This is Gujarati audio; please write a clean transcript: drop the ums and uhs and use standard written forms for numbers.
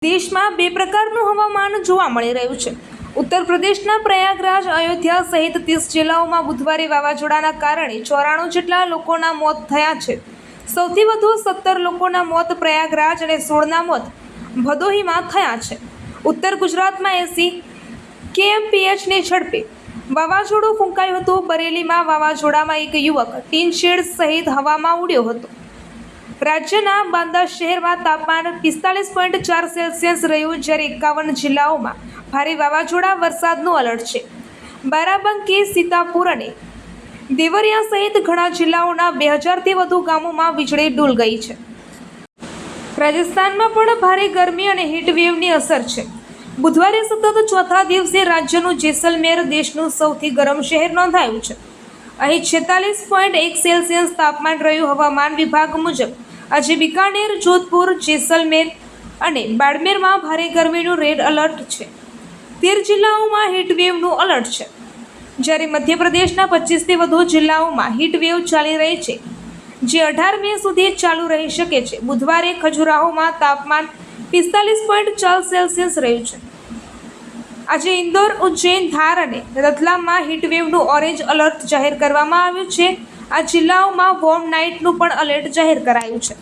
દેશમાં બે પ્રકારનું હવામાન જોવા મળી રહ્યું છે। ઉત્તર પ્રદેશના પ્રયાગરાજ, અયોધ્યા સહિત 30 જિલ્લાઓમાં બુધવારે વાવાઝોડાના કારણે 94 જેટલા લોકોના મોત થયા છે। સૌથી વધુ 17 લોકોના મોત પ્રયાગરાજ અને 16ના મોત ભદોહીમાં થયા છે। ઉત્તર ગુજરાતમાં 80 kmph ઝડપે વાવાઝોડું ફૂંકાયું હતું। બરેલીમાં વાવાઝોડામાં એક યુવક ટીન શેડ સહિત હવામાં ઉડ્યો હતો। રાજ્યના બાંદા શહેરમાં તાપમાન 45.4 સેલ્સિયસ રહ્યું, જ્યારે 51 જિલ્લાઓમાં ભારે વાવાઝોડા વરસાદનું એલર્ટ છે। બારાબંકી, સીતાપુર અને દેવરિયા સહિત ઘણા જિલ્લાઓના 2000થી વધુ ગામોમાં વીજળી ડૂલ ગઈ છે। રાજસ્થાનમાં પણ ભારે ગરમી અને હીટવેવની અસર છે। બુધવારે સતત ચોથા દિવસે રાજ્યનું જેસલમેર દેશનું સૌથી ગરમ શહેર નોંધાયું છે। અહીં 46.1 સેલ્સિયસ તાપમાન રહ્યું। હવામાન વિભાગ મુજબ આજે બિકાનેર, જોધપુર, જેસલમેર અને બાડમેરમાં ભારે ગરમીનું રેડ એલર્ટ છે। 13 જિલ્લાઓમાં હીટવેવનું એલર્ટ છે, જ્યારે મધ્યપ્રદેશના 25થી વધુ જિલ્લાઓમાં હીટવેવ ચાલી રહી છે, જે 18 મે સુધી ચાલુ રહી શકે છે। બુધવારે ખજુરાહોમાં તાપમાન 45.4 સેલ્સિયસ રહ્યું છે। આજે ઇન્દોર, ઉજ્જૈન, ધાર અને રતલામમાં હીટવેવનું ઓરેન્જ એલર્ટ જાહેર કરવામાં આવ્યું છે। આ જિલ્લાઓમાં વોર્મ નાઇટનું પણ એલર્ટ જાહેર કરાયું છે।